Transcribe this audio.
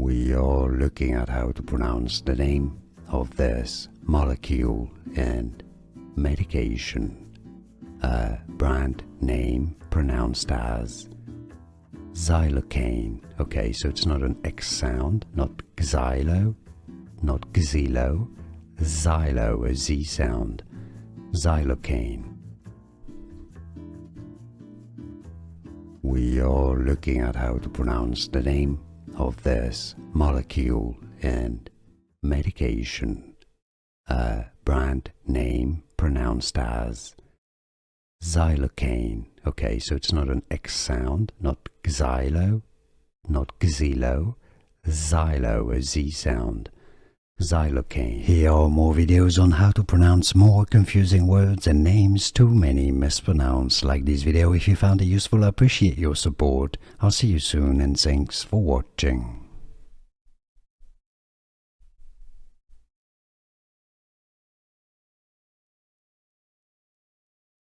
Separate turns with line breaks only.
We are looking at how to pronounce the name of this molecule and medication. A brand name pronounced as Xylocaine. Okay, so it's not an X sound, not xylo, not xylo, xylo, a Z sound. Xylocaine. We are looking at how to pronounce the name of this molecule and medication. A brand name pronounced as Xylocaine. Okay, so it's not an X sound, not xylo, not xylo, xylo, a Z sound. Xylocaine. Here are more videos on how to pronounce more confusing words and names too many mispronounced. Like this video if you found it useful. I appreciate your support. I'll see you soon and thanks for watching.